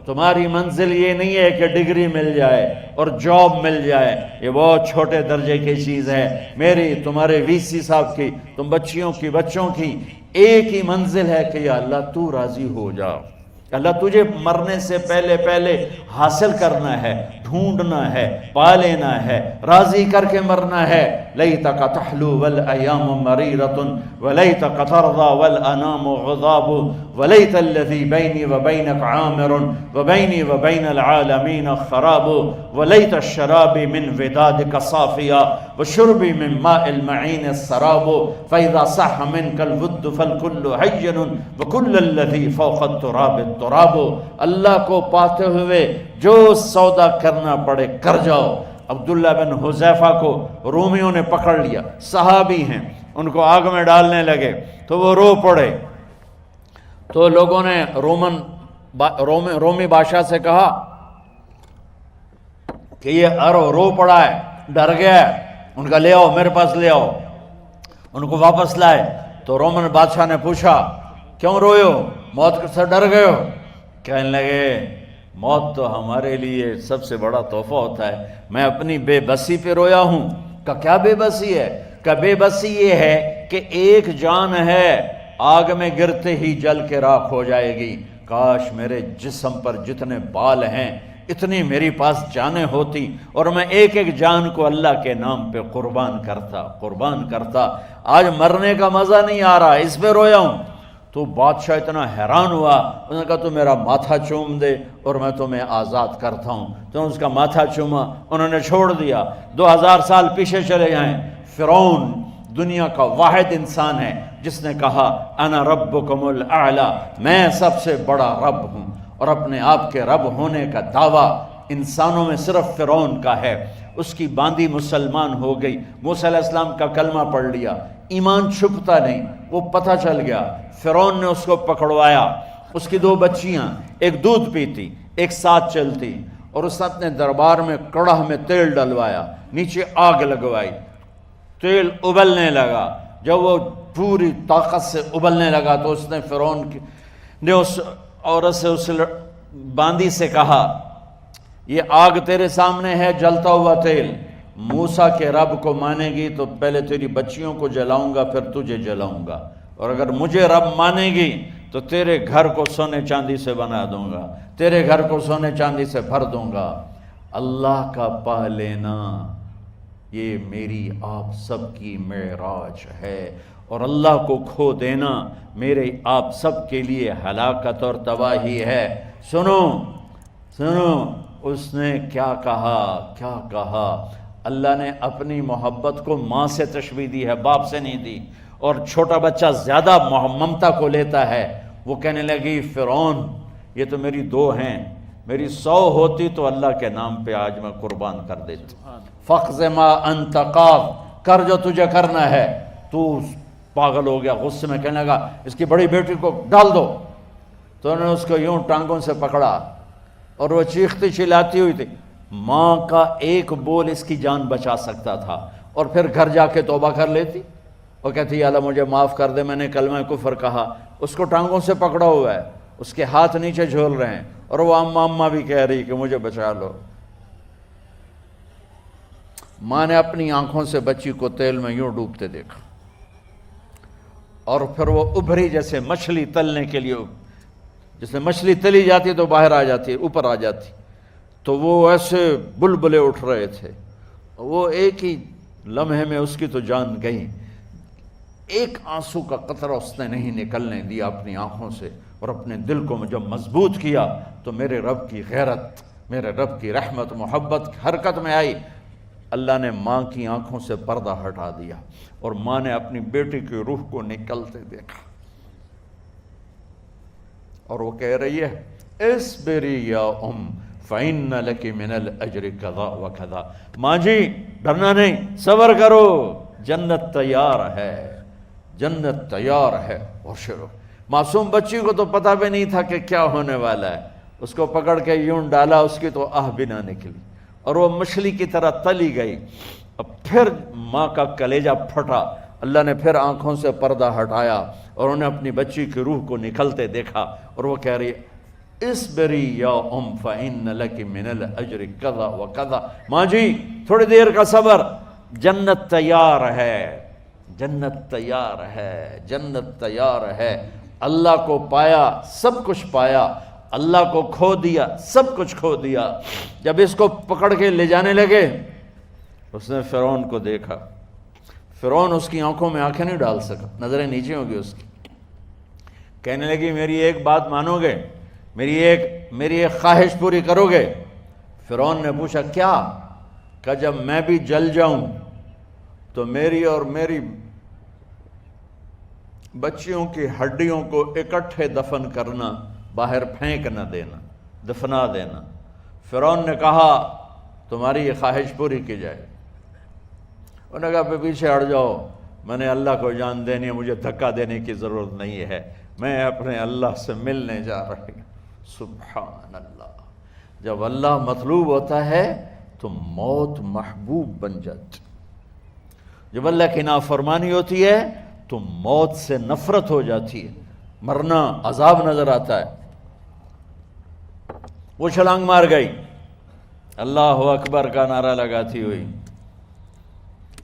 تمہاری منزل یہ نہیں ہے کہ ڈگری مل جائے اور جاب مل جائے، یہ بہت چھوٹے درجے کی چیز ہے۔ میری، تمہارے وی سی صاحب کی، تم بچیوں کی، بچوں کی ایک ہی منزل ہے کہ یا اللہ تو راضی ہو جا۔ اللہ تجھے مرنے سے پہلے پہلے حاصل کرنا ہے، ڈھونڈنا ہے، پا لینا ہے، راضی کر کے مرنا ہے۔ لیتک تحلو والایام مریرۃ ولیتک ترضی والانام غضاب ولیت الذی بینی وبینک عامر وبینی وبین العالمین خراب ولیت الشراب من ودادک صافیا وشربی من ماء المعین السراب فاذا صح منک الود فالکل حین وکل الذی فوق التراب التراب۔ اللہ کو پاتے ہوئے جو سودا کرنا پڑے کر جاؤ۔ عبداللہ بن حذیفہ کو رومیوں نے پکڑ لیا، صحابی ہیں، ان کو آگ میں ڈالنے لگے تو وہ رو پڑے، تو لوگوں نے رومی بادشاہ سے کہا کہ یہ رو پڑا ہے، ڈر گیا ہے، ان کا لے آؤ، میرے پاس لے آؤ۔ ان کو واپس لائے تو رومن بادشاہ نے پوچھا کیوں روئے ہو، موت سے ڈر گئے ہو؟ کہنے لگے موت تو ہمارے لیے سب سے بڑا تحفہ ہوتا ہے، میں اپنی بے بسی پہ رویا ہوں۔ کہ کیا بے بسی ہے؟ کہ بے بسی یہ ہے کہ ایک جان ہے آگ میں گرتے ہی جل کے راکھ ہو جائے گی، کاش میرے جسم پر جتنے بال ہیں اتنی میری پاس جانیں ہوتی اور میں ایک ایک جان کو اللہ کے نام پہ قربان کرتا۔ آج مرنے کا مزہ نہیں آ رہا، اس پہ رویا ہوں۔ تو بادشاہ اتنا حیران ہوا، اس نے کہا تو میرا ماتھا چوم دے اور میں تمہیں آزاد کرتا ہوں۔ تو اس کا ماتھا چوما، انہوں نے چھوڑ دیا۔ 2000 سال پیچھے چلے جائیں، فرعون دنیا کا واحد انسان ہے جس نے کہا انا ربکم الاعلی، میں سب سے بڑا رب ہوں، اور اپنے آپ کے رب ہونے کا دعویٰ انسانوں میں صرف فرعون کا ہے۔ اس کی باندی مسلمان ہو گئی، موسیٰ علیہ السلام کا کلمہ پڑھ لیا، ایمان چھپتا نہیں، وہ پتہ چل گیا۔ فرعون نے اس کو پکڑوایا، اس کی 2 بچیاں، ایک دودھ پیتی ایک ساتھ چلتی، اور اس نے اپنے دربار میں کڑاہ میں تیل ڈلوایا، نیچے آگ لگوائی، تیل ابلنے لگا۔ جب وہ پوری طاقت سے ابلنے لگا تو اس نے فرعون نے اس عورت سے، اس باندی سے کہا یہ آگ تیرے سامنے ہے، جلتا ہوا تیل، موسیٰ کے رب کو مانے گی تو پہلے تیری بچیوں کو جلاؤں گا پھر تجھے جلاؤں گا، اور اگر مجھے رب مانے گی تو تیرے گھر کو سونے چاندی سے بنا دوں گا، تیرے گھر کو سونے چاندی سے بھر دوں گا۔ اللہ کا پا لینا یہ میری آپ سب کی معراج ہے، اور اللہ کو کھو دینا میرے آپ سب کے لیے ہلاکت اور تباہی ہے۔ سنو اس نے کیا کہا۔ اللہ نے اپنی محبت کو ماں سے تشبیہ دی ہے، باپ سے نہیں دی، اور چھوٹا بچہ زیادہ ممتا کو لیتا ہے۔ وہ کہنے لگی فرعون یہ تو میری 2 ہیں، میری 100 ہوتی تو اللہ کے نام پہ آج میں قربان کر دیتی۔ فَقْضِ مَا أَنْتَ قَاضٍ، کر جو تجھے کرنا ہے۔ تو پاگل ہو گیا، غصے میں کہنے لگا اس کی بڑی بیٹی کو ڈال دو۔ تو انہوں نے اس کو یوں ٹانگوں سے پکڑا اور وہ چیختی چلاتی ہوئی تھی۔ ماں کا ایک بول اس کی جان بچا سکتا تھا، اور پھر گھر جا کے توبہ کر لیتی اور کہتی اللہ مجھے معاف کر دے، میں نے کلمہ کفر کہا۔ اس کو ٹانگوں سے پکڑا ہوا ہے، اس کے ہاتھ نیچے جھول رہے ہیں، اور وہ اماں بھی کہہ رہی کہ مجھے بچا لو۔ ماں نے اپنی آنکھوں سے بچی کو تیل میں یوں ڈوبتے دیکھا، اور پھر وہ ابھری جیسے مچھلی تلنے کے لیے، جیسے مچھلی تلی جاتی تو باہر آ جاتی، اوپر آ جاتی، تو وہ ایسے بلبلے اٹھ رہے تھے۔ وہ ایک ہی لمحے میں اس کی تو جان گئی، ایک آنسو کا قطرہ اس نے نہیں نکلنے دیا اپنی آنکھوں سے، اور اپنے دل کو جب مضبوط کیا تو میرے رب کی غیرت، میرے رب کی رحمت محبت حرکت میں آئی۔ اللہ نے ماں کی آنکھوں سے پردہ ہٹا دیا، اور ماں نے اپنی بیٹی کی روح کو نکلتے دیکھا، اور وہ کہہ رہی ہے اصبری یا فَإِنَّ لَكِ مِنَ الْأَجْرِ كَذَا وَكَذَا۔ ماں جی ڈرنا نہیں، صبر کرو، جنت تیار ہے، جنت تیار ہے۔ اور شروع معصوم بچی کو تو پتہ بھی نہیں تھا کہ کیا ہونے والا ہے، اس کو پکڑ کے یوں ڈالا، اس کی تو آہ بھی نہ نکلی، اور وہ مچھلی کی طرح تلی گئی۔ اب پھر ماں کا کلیجہ پھٹا، اللہ نے پھر آنکھوں سے پردہ ہٹایا، اور انہیں اپنی بچی کی روح کو نکلتے دیکھا، اور وہ کہہ رہی اسبری یا فإن لک من الاجر کذا و کذا، ماں جی تھوڑی دیر کا صبر، جنت تیار ہے، جنت تیار ہے، جنت تیار ہے۔ اللہ کو پایا سب کچھ پایا، اللہ کو کھو دیا سب کچھ کھو دیا۔ جب اس کو پکڑ کے لے جانے لگے، اس نے فرعون کو دیکھا، فرعون اس کی آنکھوں میں آنکھیں نہیں ڈال سکا، نظریں نیچے ہو گئی اس کی۔ کہنے لگی میری ایک بات مانو گے، میری ایک خواہش پوری کرو گے؟ فرعون نے پوچھا کیا؟ کہ جب میں بھی جل جاؤں تو میری اور میری بچیوں کی ہڈیوں کو اکٹھے دفن کرنا، باہر پھینک نہ دینا، دفنا دینا۔ فرعون نے کہا تمہاری یہ خواہش پوری کی جائے۔ انہوں نے کہا پیچھے ہٹ جاؤ، میں نے اللہ کو جان دینی ہے، مجھے دھکا دینے کی ضرورت نہیں ہے، میں اپنے اللہ سے ملنے جا رہی ہوں۔ سبحان اللہ، جب اللہ مطلوب ہوتا ہے تو موت محبوب بن جاتی، جب اللہ کی نافرمانی ہوتی ہے تو موت سے نفرت ہو جاتی ہے، مرنا عذاب نظر آتا ہے۔ وہ چھلانگ مار گئی، اللہ اکبر کا نعرہ لگاتی ہوئی،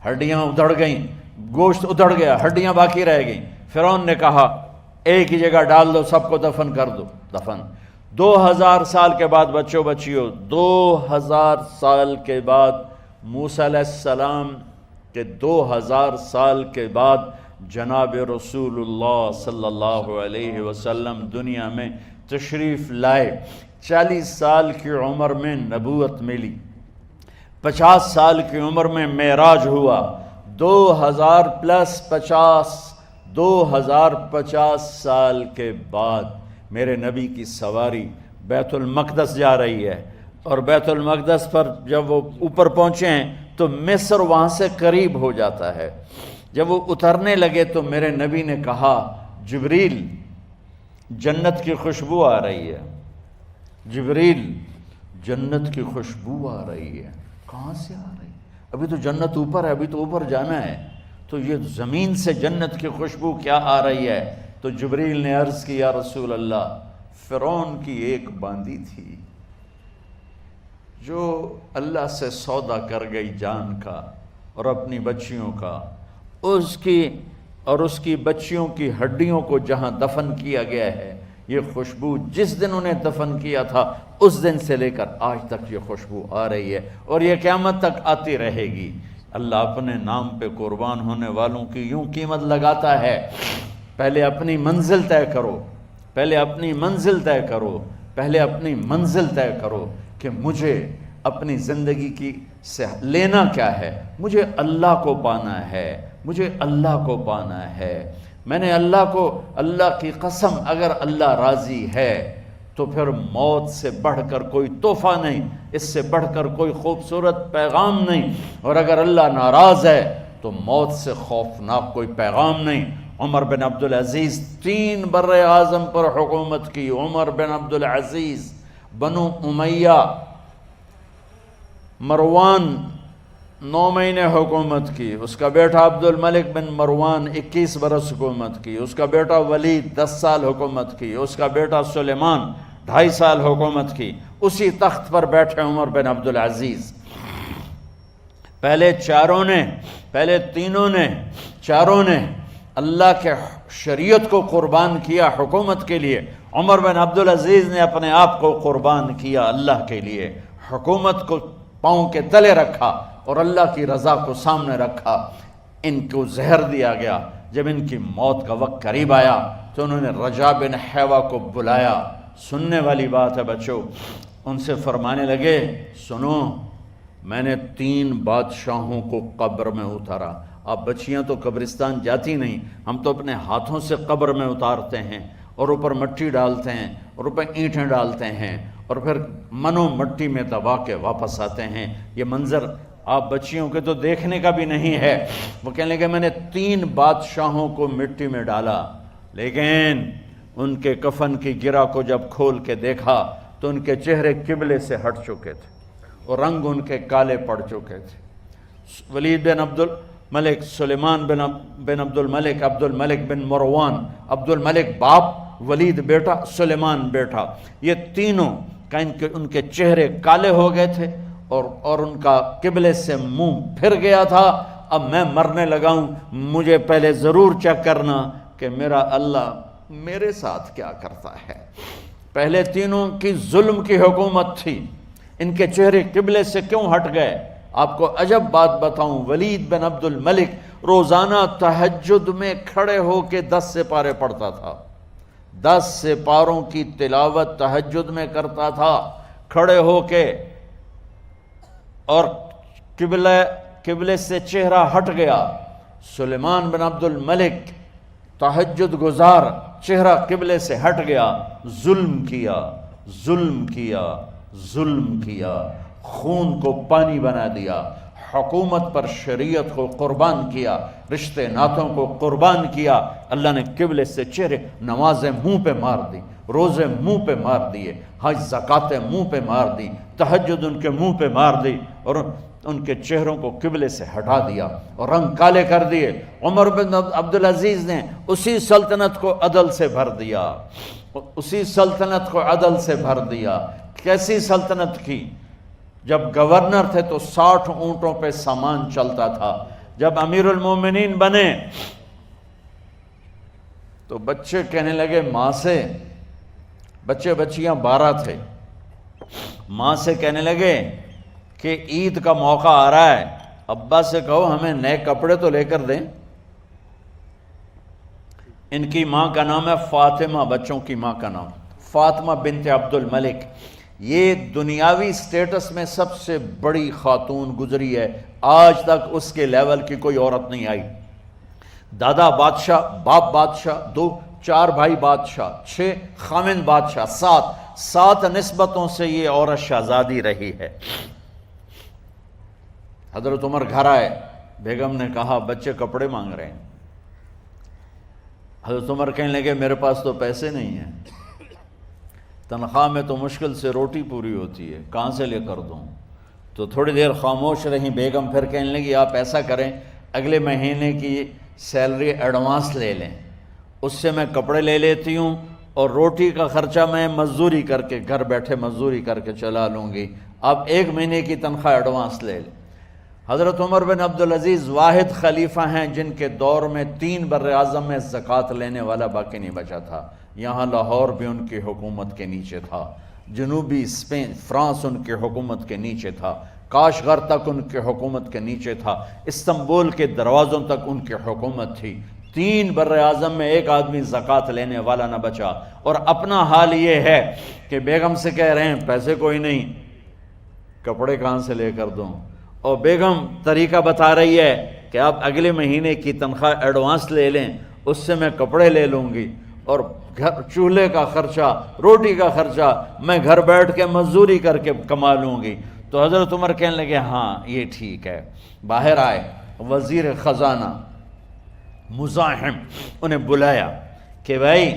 ہڈیاں ادھڑ گئیں، گوشت ادھڑ گیا، ہڈیاں باقی رہ گئیں۔ فرعون نے کہا ایک ہی جگہ ڈال دو، سب کو دفن کر دو۔ دفن 2000 سال کے بعد بچوں بچیوں، 2000 سال کے بعد، موسیٰ علیہ السلام کے 2000 سال کے بعد جناب رسول اللہ صلی اللہ علیہ وسلم دنیا میں تشریف لائے۔ 40 سال کی عمر میں نبوت ملی، 50 سال کی عمر میں معراج ہوا، 2000 پلس 50، 2050 سال کے بعد میرے نبی کی سواری بیت المقدس جا رہی ہے، اور بیت المقدس پر جب وہ اوپر پہنچے ہیں تو مصر وہاں سے قریب ہو جاتا ہے۔ جب وہ اترنے لگے تو میرے نبی نے کہا جبریل جنت کی خوشبو آ رہی ہے، جبریل جنت کی خوشبو آ رہی ہے۔ کہاں سے آ رہی ہے؟ ابھی تو جنت اوپر ہے، ابھی تو اوپر جانا ہے، تو یہ زمین سے جنت کی خوشبو کیا آ رہی ہے؟ تو جبریل نے عرض کی یا رسول اللہ، فرعون کی ایک باندی تھی جو اللہ سے سودا کر گئی جان کا اور اپنی بچیوں کا، اس کی بچیوں کی ہڈیوں کو جہاں دفن کیا گیا ہے، یہ خوشبو جس دن انہیں دفن کیا تھا اس دن سے لے کر آج تک یہ خوشبو آ رہی ہے، اور یہ قیامت تک آتی رہے گی۔ اللہ اپنے نام پہ قربان ہونے والوں کی یوں قیمت لگاتا ہے، پہلے اپنی منزل طے کرو، پہلے اپنی منزل طے کرو، پہلے اپنی منزل طے کرو کہ مجھے اپنی زندگی کی سے لینا کیا ہے، مجھے اللہ کو پانا ہے، مجھے اللہ کو پانا ہے۔ میں نے اللہ کی قسم، اگر اللہ راضی ہے تو پھر موت سے بڑھ کر کوئی تحفہ نہیں، اس سے بڑھ کر کوئی خوبصورت پیغام نہیں، اور اگر اللہ ناراض ہے تو موت سے خوفناک کوئی پیغام نہیں۔ عمر بن عبدالعزیز 3 بر اعظم پر حکومت کی، عمر بن عبدالعزیز، بنو امیہ، مروان 9 مہینے حکومت کی، اس کا بیٹا عبد الملک بن مروان 21 برس حکومت کی، اس کا بیٹا ولید 10 سال حکومت کی، اس کا بیٹا سلیمان 2.5 سال حکومت کی۔ اسی تخت پر بیٹھے عمر بن عبدالعزیز۔ پہلے چاروں نے اللہ کے شریعت کو قربان کیا حکومت کے لیے۔ عمر بن عبدالعزیز نے اپنے آپ کو قربان کیا اللہ کے لیے، حکومت کو پاؤں کے تلے رکھا اور اللہ کی رضا کو سامنے رکھا۔ ان کو زہر دیا گیا۔ جب ان کی موت کا وقت قریب آیا تو انہوں نے رجا بن حیوہ کو بلایا۔ سننے والی بات ہے بچوں، ان سے فرمانے لگے سنو، میں نے 3 بادشاہوں کو قبر میں اتارا۔ اب بچیاں تو قبرستان جاتی نہیں، ہم تو اپنے ہاتھوں سے قبر میں اتارتے ہیں، اور اوپر مٹی ڈالتے ہیں، اور اوپر اینٹیں ڈالتے ہیں، اور پھر منو مٹی میں دبا کے واپس آتے ہیں۔ یہ منظر آپ بچیوں کے تو دیکھنے کا بھی نہیں ہے۔ وہ کہنے لگے میں نے 3 بادشاہوں کو مٹی میں ڈالا، لیکن ان کے کفن کی گرہ کو جب کھول کے دیکھا تو ان کے چہرے قبلے سے ہٹ چکے تھے اور رنگ ان کے کالے پڑ چکے تھے۔ ولید بن عبد الملک، سلیمان بن عبد الملک، عبد الملک بن مروان، عبد الملک باپ ولید بیٹا، سلیمان بیٹا، یہ تینوں کا ان کے چہرے کالے ہو گئے تھے اور ان کا قبلے سے منہ پھر گیا تھا۔ اب میں مرنے لگا ہوں، مجھے پہلے ضرور چیک کرنا کہ میرا اللہ میرے ساتھ کیا کرتا ہے۔ پہلے تینوں کی ظلم کی حکومت تھی، ان کے چہرے قبلے سے کیوں ہٹ گئے؟ آپ کو عجب بات بتاؤں، ولید بن عبد الملک روزانہ تہجد میں کھڑے ہو کے 10 سپارے پڑھتا تھا، 10 سپاروں کی تلاوت تہجد میں کرتا تھا کھڑے ہو کے، اور قبلے سے چہرہ ہٹ گیا۔ سلیمان بن عبد الملک تہجد گزار، چہرہ قبلے سے ہٹ گیا، ظلم کیا، ظلم کیا، ظلم کیا، خون کو پانی بنا دیا، حکومت پر شریعت کو قربان کیا، رشتے ناتوں کو قربان کیا۔ اللہ نے قبلے سے چہرے، نمازیں منہ پہ مار دی، روزے منہ پہ مار دیے، حج زکاتیں منہ پہ مار دی، تہجد ان کے منہ پہ مار دی، اور ان کے چہروں کو قبلے سے ہٹا دیا اور رنگ کالے کر دیے۔ عمر بن عبدالعزیز نے اسی سلطنت کو عدل سے بھر دیا، اسی سلطنت کو عدل سے بھر دیا۔ کیسی سلطنت کی؟ جب گورنر تھے تو 60 اونٹوں پہ سامان چلتا تھا، جب امیر المومنین بنے تو بچے کہنے لگے ماں سے، بچے بچیاں 12 تھے، ماں سے کہنے لگے کہ عید کا موقع آ رہا ہے، ابا سے کہو ہمیں نئے کپڑے تو لے کر دیں۔ ان کی ماں کا نام ہے فاطمہ، بچوں کی ماں کا نام فاطمہ بنت عبد الملک۔ یہ دنیاوی سٹیٹس میں سب سے بڑی خاتون گزری ہے، آج تک اس کے لیول کی کوئی عورت نہیں آئی۔ دادا بادشاہ، باپ بادشاہ، 4 بھائی بادشاہ، 6 خامند بادشاہ، 7 نسبتوں سے یہ عورت شہزادی رہی ہے۔ حضرت عمر گھر آئے، بیگم نے کہا بچے کپڑے مانگ رہے ہیں۔ حضرت عمر کہنے لگے میرے پاس تو پیسے نہیں ہیں، تنخواہ میں تو مشکل سے روٹی پوری ہوتی ہے، کہاں سے لے کر دوں؟ تو تھوڑی دیر خاموش رہیں بیگم، پھر کہنے لگی آپ ایسا کریں اگلے مہینے کی سیلری ایڈوانس لے لیں، اس سے میں کپڑے لے لیتی ہوں اور روٹی کا خرچہ میں مزدوری کر کے گھر بیٹھے مزدوری کر کے چلا لوں گی، آپ 1 مہینے کی تنخواہ ایڈوانس لے لیں۔ حضرت عمر بن عبدالعزیز واحد خلیفہ ہیں جن کے دور میں 3 بر اعظم میں زکوٰۃ لینے والا باقی نہیں بچا تھا۔ یہاں لاہور بھی ان کی حکومت کے نیچے تھا، جنوبی اسپین فرانس ان کی حکومت کے نیچے تھا، کاشغر تک ان کی حکومت کے نیچے تھا، استنبول کے دروازوں تک ان کی حکومت تھی۔ 3 بر اعظم میں ایک آدمی زکوٰۃ لینے والا نہ بچا، اور اپنا حال یہ ہے کہ بیگم سے کہہ رہے ہیں پیسے کوئی نہیں، کپڑے کہاں سے لے کر دوں؟ اور بیگم طریقہ بتا رہی ہے کہ آپ اگلے مہینے کی تنخواہ ایڈوانس لے لیں، اس سے میں کپڑے لے لوں گی، اور چولہے کا خرچہ، روٹی کا خرچہ میں گھر بیٹھ کے مزدوری کر کے کما لوں گی۔ تو حضرت عمر کہنے لگے ہاں یہ ٹھیک ہے۔ باہر آئے وزیر خزانہ مزاحم، انہیں بلایا کہ بھائی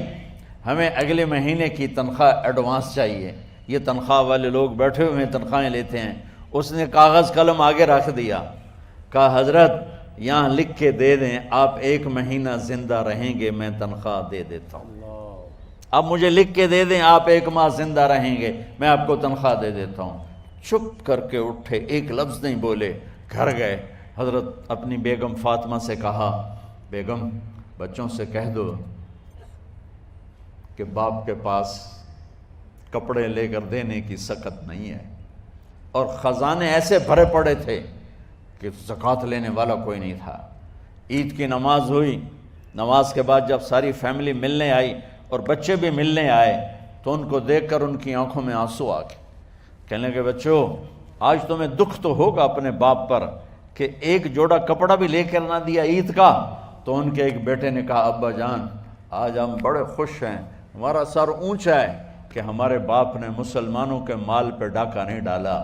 ہمیں اگلے مہینے کی تنخواہ ایڈوانس چاہیے، یہ تنخواہ والے لوگ بیٹھے ہوئے تنخواہیں لیتے ہیں۔ اس نے کاغذ قلم آگے رکھ دیا، کہا حضرت یہاں لکھ کے دے دیں آپ 1 مہینہ زندہ رہیں گے میں تنخواہ دے دیتا ہوں، اب مجھے لکھ کے دے دیں آپ 1 ماہ زندہ رہیں گے میں آپ کو تنخواہ دے دیتا ہوں۔ چپ کر کے اٹھے، ایک لفظ نہیں بولے، گھر گئے۔ حضرت اپنی بیگم فاطمہ سے کہا بیگم بچوں سے کہہ دو کہ باپ کے پاس کپڑے لے کر دینے کی سکت نہیں ہے، اور خزانے ایسے بھرے پڑے تھے کہ زکوٰۃ لینے والا کوئی نہیں تھا۔ عید کی نماز ہوئی، نماز کے بعد جب ساری فیملی ملنے آئی اور بچے بھی ملنے آئے تو ان کو دیکھ کر ان کی آنکھوں میں آنسو آ گئے۔ کہنے لگے بچوں آج تمہیں دکھ تو ہوگا اپنے باپ پر کہ ایک جوڑا کپڑا بھی لے کر نہ دیا عید کا۔ تو ان کے ایک بیٹے نے کہا ابا جان آج ہم بڑے خوش ہیں، ہمارا سر اونچا ہے کہ ہمارے باپ نے مسلمانوں کے مال پہ ڈاکہ نہیں ڈالا،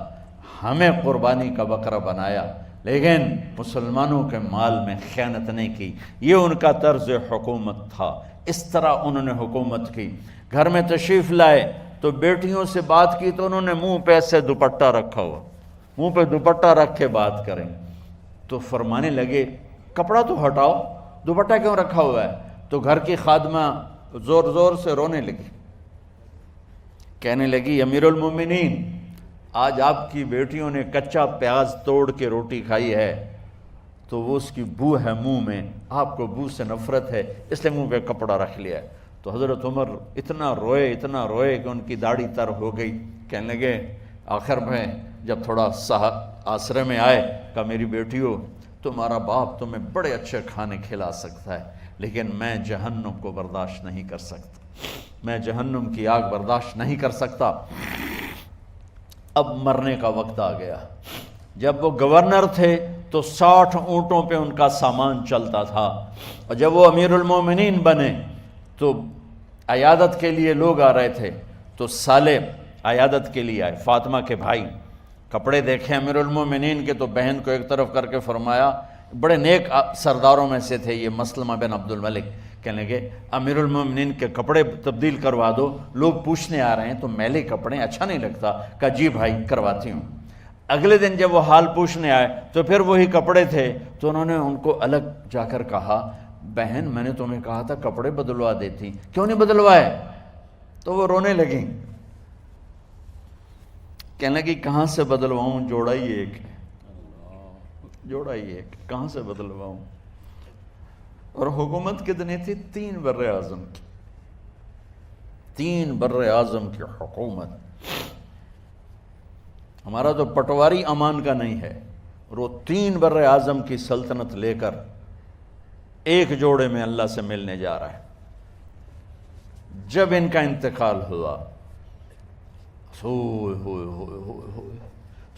ہمیں قربانی کا بکرا بنایا، لیکن مسلمانوں کے مال میں خیانت نہیں کی۔ یہ ان کا طرز حکومت تھا، اس طرح انہوں نے حکومت کی۔ گھر میں تشریف لائے تو بیٹیوں سے بات کی تو انہوں نے منہ پہ ایسے دوپٹہ رکھا ہوا، منہ پہ دوپٹہ رکھ کے بات کریں تو فرمانے لگے کپڑا تو ہٹاؤ، دوپٹہ کیوں رکھا ہوا ہے؟ تو گھر کی خادمہ زور زور سے رونے لگی، کہنے لگی امیر المومنین آج آپ کی بیٹیوں نے کچا پیاز توڑ کے روٹی کھائی ہے تو وہ اس کی بو ہے منہ میں، آپ کو بو سے نفرت ہے اس لیے منہ پہ کپڑا رکھ لیا ہے۔ تو حضرت عمر اتنا روئے کہ ان کی داڑھی تر ہو گئی۔ کہنے لگے آخر میں جب تھوڑا آسرے میں آئے، کہا میری بیٹیوں تمہارا باپ تمہیں بڑے اچھے کھانے کھلا سکتا ہے لیکن میں جہنم کو برداشت نہیں کر سکتا، میں جہنم کی آگ برداشت نہیں کر سکتا۔ اب مرنے کا وقت آ گیا۔ جب وہ گورنر تھے تو 60 اونٹوں پہ ان کا سامان چلتا تھا، اور جب وہ امیر المومنین بنے تو عیادت کے لیے لوگ آ رہے تھے، تو سالے عیادت کے لیے آئے، فاطمہ کے بھائی، کپڑے دیکھے امیر المومنین کے تو بہن کو ایک طرف کر کے فرمایا، بڑے نیک سرداروں میں سے تھے یہ مسلمہ بن عبد الملک، کہنے لگے امیر المومنین کے کپڑے تبدیل کروا دو، لوگ پوچھنے آ رہے ہیں تو میلے کپڑے اچھا نہیں لگتا۔ کہا جی بھائی کرواتی ہوں۔ اگلے دن جب وہ حال پوچھنے آئے تو پھر وہی کپڑے تھے، تو انہوں نے ان کو الگ جا کر کہا بہن میں نے تمہیں کہا تھا کپڑے بدلوا دیتی، کیوں نہیں بدلوائے؟ تو وہ رونے لگیں، کہنے لگی کہاں سے بدلواؤں، جوڑا ہی ایک کہاں سے بدلواؤں؟ اور حکومت کتنی تھی؟ 3 بر اعظم کی، 3 بر اعظم کی حکومت۔ ہمارا تو پٹواری امان کا نہیں ہے، اور وہ 3 بر اعظم کی سلطنت لے کر ایک جوڑے میں اللہ سے ملنے جا رہا ہے۔ جب ان کا انتقال ہوا،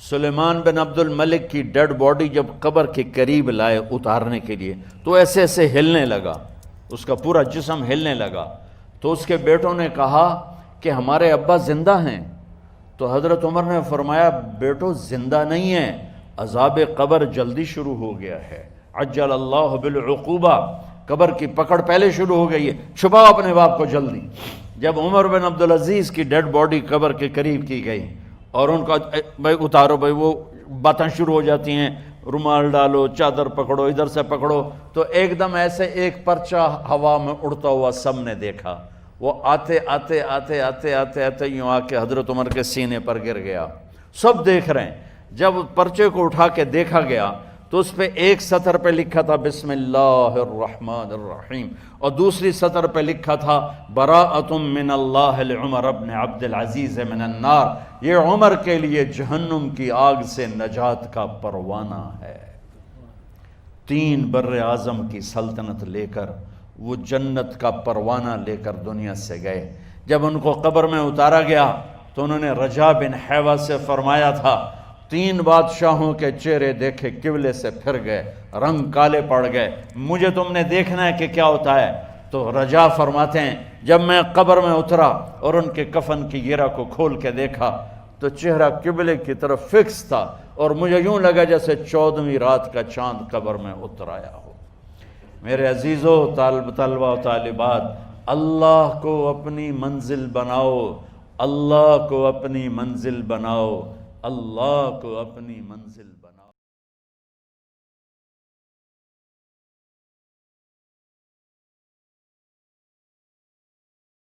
سلیمان بن عبد الملک کی ڈیڈ باڈی جب قبر کے قریب لائے اتارنے کے لیے تو ایسے ایسے ہلنے لگا، اس کا پورا جسم ہلنے لگا۔ تو اس کے بیٹوں نے کہا کہ ہمارے ابا زندہ ہیں، تو حضرت عمر نے فرمایا بیٹو زندہ نہیں ہیں، عذاب قبر جلدی شروع ہو گیا ہے، عجل اللہ بالعقوبہ، قبر کی پکڑ پہلے شروع ہو گئی ہے، چھپاؤ اپنے باپ کو جلدی۔ جب عمر بن عبدالعزیز کی ڈیڈ باڈی قبر کے قریب کی گئی اور ان کا بھائی اتارو، بھائی وہ باتیں شروع ہو جاتی ہیں، رومال ڈالو، چادر پکڑو، ادھر سے پکڑو، تو ایک دم ایسے ایک پرچہ ہوا میں اڑتا ہوا سب نے دیکھا، وہ آتے آتے آتے آتے آتے آتے یوں آ کے حضرت عمر کے سینے پر گر گیا۔ سب دیکھ رہے ہیں۔ جب پرچے کو اٹھا کے دیکھا گیا تو اس پہ ایک سطر پہ لکھا تھا بسم اللہ الرحمن الرحیم، اور دوسری سطر پہ لکھا تھا براءۃ من اللہ لعمر بن عبد العزیز من النار، یہ عمر کے لیے جہنم کی آگ سے نجات کا پروانہ ہے۔ 3 بر اعظم کی سلطنت لے کر وہ جنت کا پروانہ لے کر دنیا سے گئے۔ جب ان کو قبر میں اتارا گیا تو انہوں نے رجا بن حیوہ سے فرمایا تھا 3 بادشاہوں کے چہرے دیکھے قبلے سے پھر گئے، رنگ کالے پڑ گئے، مجھے تم نے دیکھنا ہے کہ کیا ہوتا ہے؟ تو رجا فرماتے ہیں جب میں قبر میں اترا اور ان کے کفن کی گرہ کو کھول کے دیکھا تو چہرہ قبلے کی طرف فکس تھا، اور مجھے یوں لگا جیسے 14ویں رات کا چاند قبر میں اتر آیا ہو۔ میرے عزیزو، طلبہ و طالبات، اللہ کو اپنی منزل بناؤ، اللہ کو اپنی منزل بناؤ، اللہ کو اپنی منزل بناؤ۔